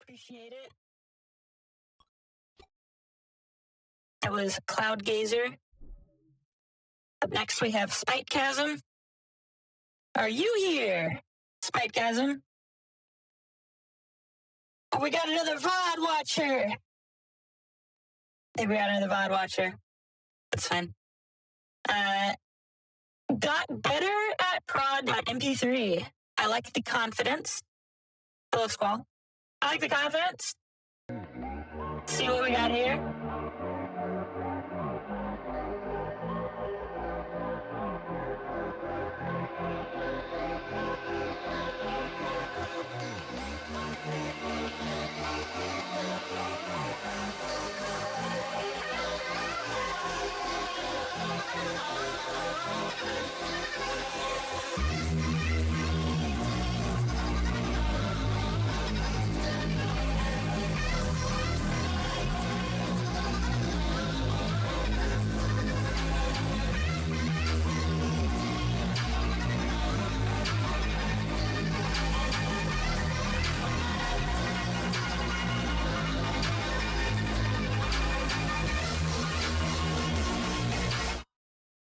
Appreciate it. That was Cloud Gazer. Up next, we have Spitechasm. Are you here, Spitechasm? Oh, we got another VOD watcher. Hey, we got another VOD watcher. That's fine. Got better at prod.mp3. I like the confidence. Hello, Squall. I like the confidence. See what we got here.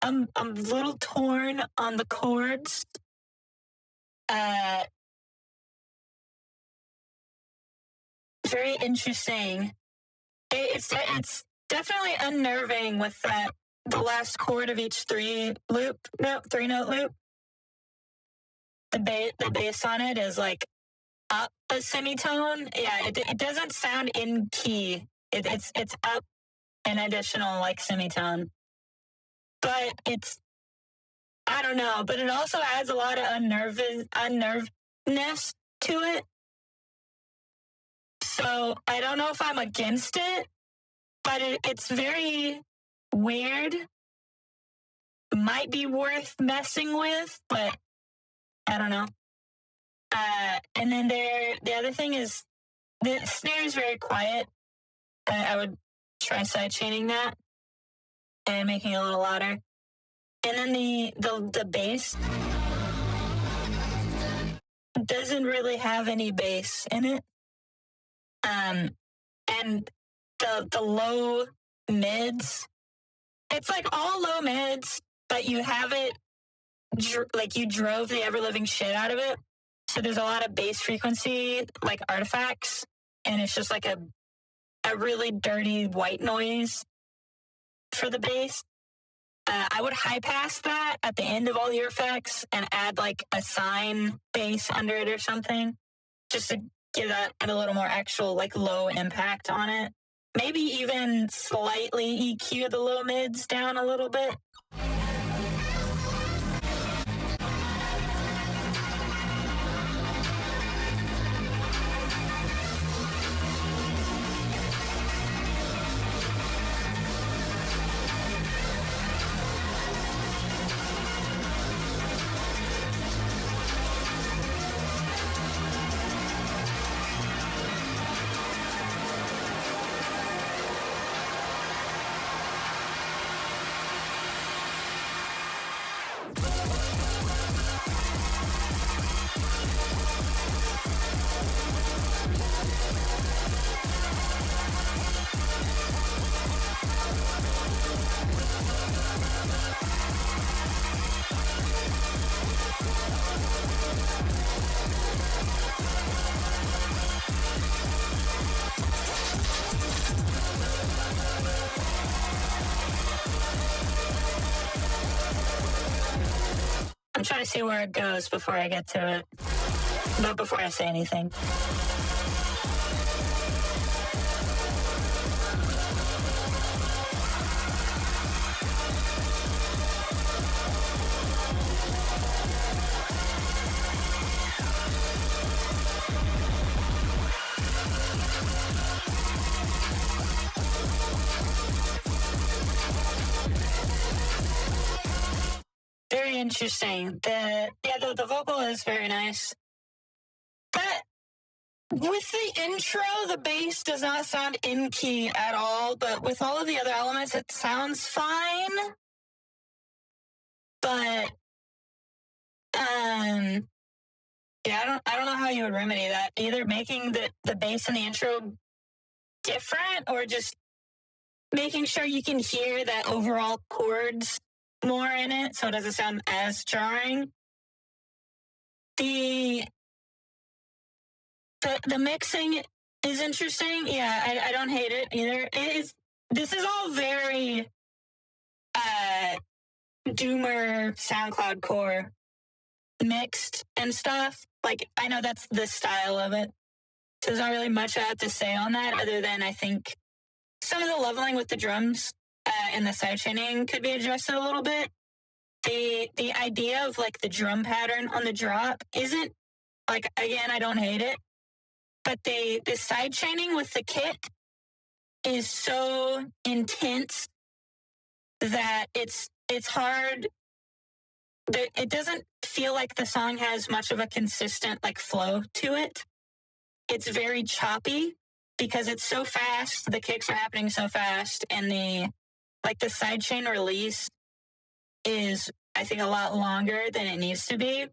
I'm a little torn on the chords. Very interesting. It's definitely unnerving with the last chord of each three note loop. The bass on it is like up a semitone. Yeah, it doesn't sound in key. It's up an additional like semitone. But I don't know, but it also adds a lot of unnervedness to it. So I don't know if I'm against it, but it's very weird. Might be worth messing with, but I don't know. And then the other thing is the snare is very quiet. I would try sidechaining that and making it a little louder. And then the bass doesn't really have any bass in it. And the low mids, it's like all low mids, but you have it like you drove the ever living shit out of it. So there's a lot of bass frequency like artifacts, and it's just like a really dirty white noise for the bass. I would high pass that at the end of all your effects and add like a sine bass under it or something, just to give that a little more actual like low impact on it. Maybe even slightly EQ the low mids down a little bit. I'm trying to see where it goes before I get to it. But before I say anything. Very interesting. The vocal is very nice. But with the intro, the bass does not sound in key at all, but with all of the other elements, it sounds fine. But Yeah, I don't know how you would remedy that. Either making the bass in the intro different or just making sure you can hear that overall chords more in it so it doesn't sound as jarring. The mixing is interesting. Yeah, I don't hate it either. This is all very Doomer SoundCloud core mixed and stuff. Like, I know that's the style of it. So there's not really much I have to say on that other than I think some of the leveling with the drums and the sidechaining could be adjusted a little bit. The idea of like the drum pattern on the drop isn't like, again, I don't hate it, but the sidechaining with the kick is so intense that it's hard. It doesn't feel like the song has much of a consistent like flow to it. It's very choppy because it's so fast. The kicks are happening so fast, and the sidechain release is, I think, a lot longer than it needs to be.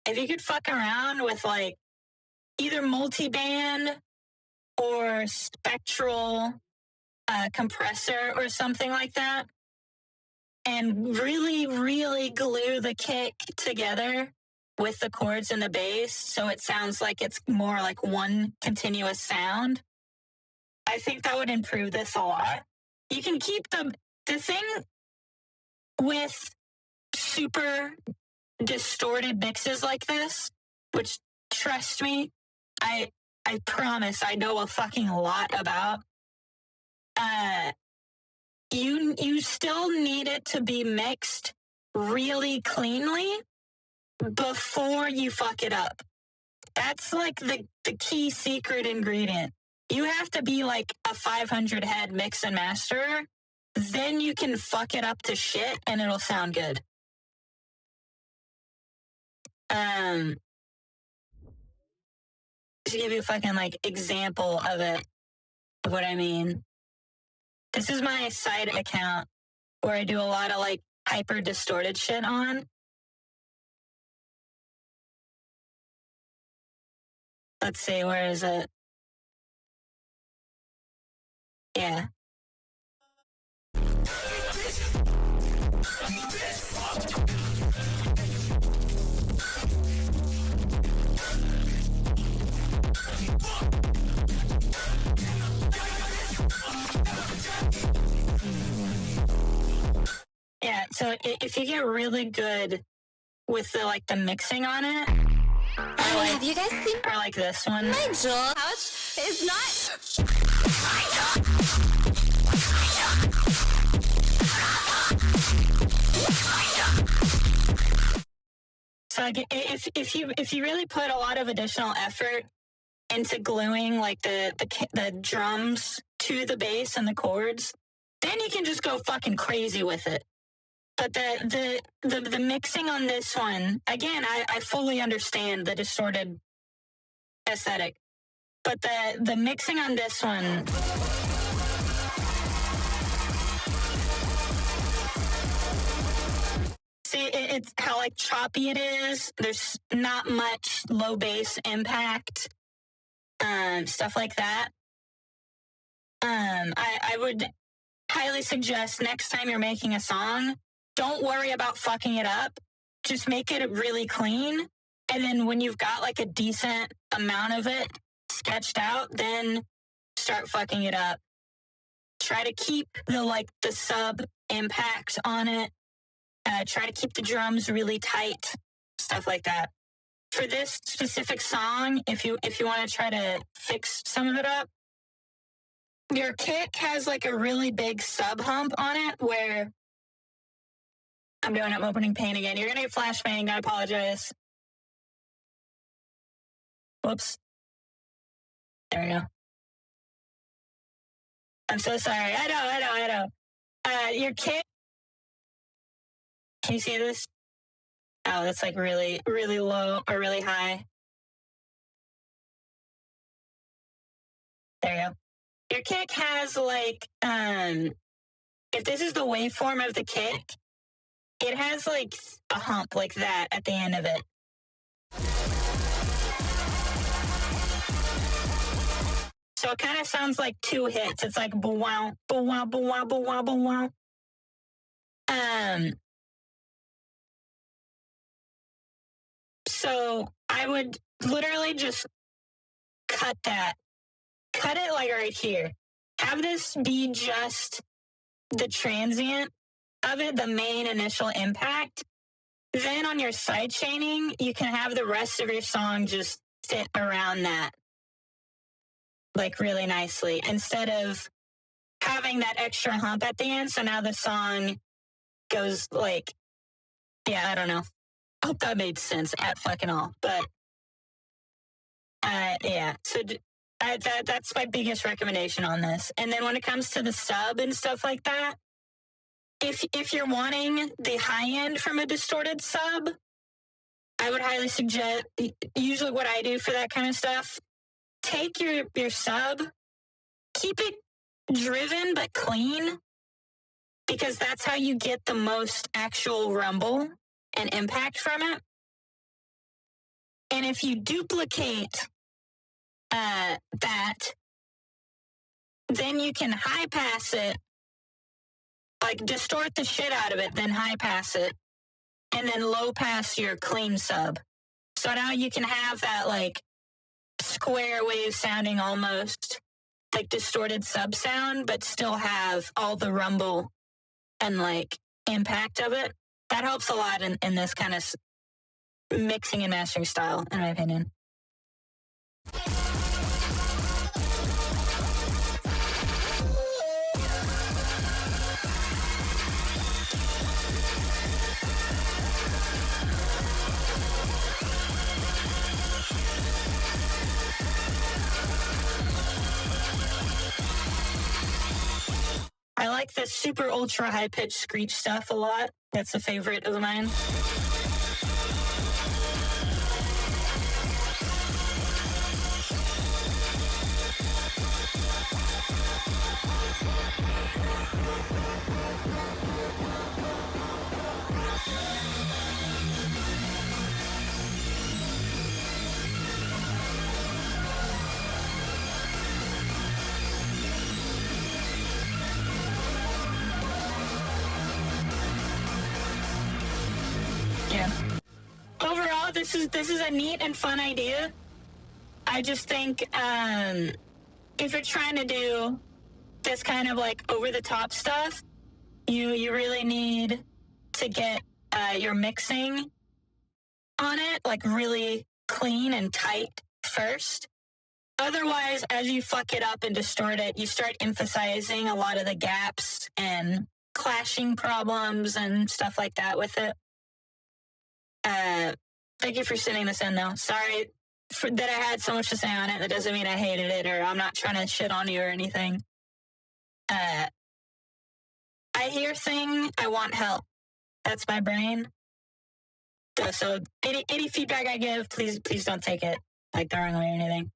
If you could fuck around with like either multiband or spectral compressor or something like that, and really, really glue the kick together with the chords and the bass so it sounds like it's more like one continuous sound, I think that would improve this a lot. You can keep the thing with super distorted mixes like this, which, trust me, I promise I know a fucking lot about. You still need it to be mixed really cleanly before you fuck it up. That's like the key secret ingredient. You have to be like a 500 head mix and master. Then you can fuck it up to shit and it'll sound good. To give you a fucking like example of it, of what I mean. This is my side account where I do a lot of like hyper distorted shit on. Let's see, where is it? Yeah. Yeah, so if you get really good with the mixing on it, have you guys seen or like this one? My jewel pouch is not. So like if you really put a lot of additional effort into gluing like the drums to the bass and the chords, then you can just go fucking crazy with it. But the mixing on this one, again, I fully understand the distorted aesthetic. But the mixing on this one, see, it's how like choppy it is. There's not much low bass impact, stuff like that. I would highly suggest next time you're making a song, don't worry about fucking it up. Just make it really clean. And then when you've got like a decent amount of it sketched out, then start fucking it up. Try to keep the sub impact on it. Try to keep the drums really tight, stuff like that. For this specific song, if you want to try to fix some of it up, your kick has like a really big sub hump on it where I'm doing it. I'm opening paint again. You're going to get flashbang. I apologize. Whoops. There we go. I'm so sorry. I know. Your kick. Can you see this? Oh, that's like really, really low or really high. There you go. Your kick has like, if this is the waveform of the kick, it has like a hump like that at the end of it. So it kind of sounds like two hits. It's like bow, bow, bow, bow, bow. So I would literally just cut that. Cut it like right here. Have this be just the transient of it, the main initial impact. Then on your side chaining, you can have the rest of your song just fit around that, like really nicely, instead of having that extra hump at the end. So now the song goes like, yeah, I don't know. I hope that made sense at fucking all. But yeah, so that's my biggest recommendation on this. And then when it comes to the sub and stuff like that, if you're wanting the high end from a distorted sub, I would highly suggest, usually what I do for that kind of stuff, take your sub, keep it driven but clean, because that's how you get the most actual rumble and impact from it. And if you duplicate that, then you can high pass it, like distort the shit out of it, then high pass it, and then low pass your clean sub. So now you can have that like square wave sounding almost like distorted sub sound, but still have all the rumble and like impact of it. That helps a lot in this kind of mixing and mastering style, in my opinion. I like the super ultra high pitched screech stuff a lot. That's a favorite of mine. Yeah. Overall, this is a neat and fun idea. I just think if you're trying to do this kind of like over the top stuff, you really need to get your mixing on it like really clean and tight first. Otherwise, as you fuck it up and distort it, you start emphasizing a lot of the gaps and clashing problems and stuff like that with it. Thank you for sending this in, though. Sorry that I had so much to say on it. That doesn't mean I hated it or I'm not trying to shit on you or anything. I hear thing, I want help. That's my brain. So any feedback I give, please don't take it like the wrong way or anything.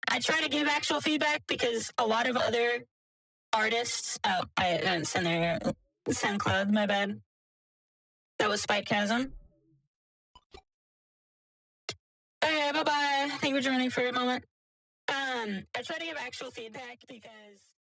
I try to give actual feedback because a lot of other artists. Oh, I didn't send their SoundCloud. My bad. That was Spitechasm. Okay, bye bye. Thank you for joining for a moment. I try to give actual feedback because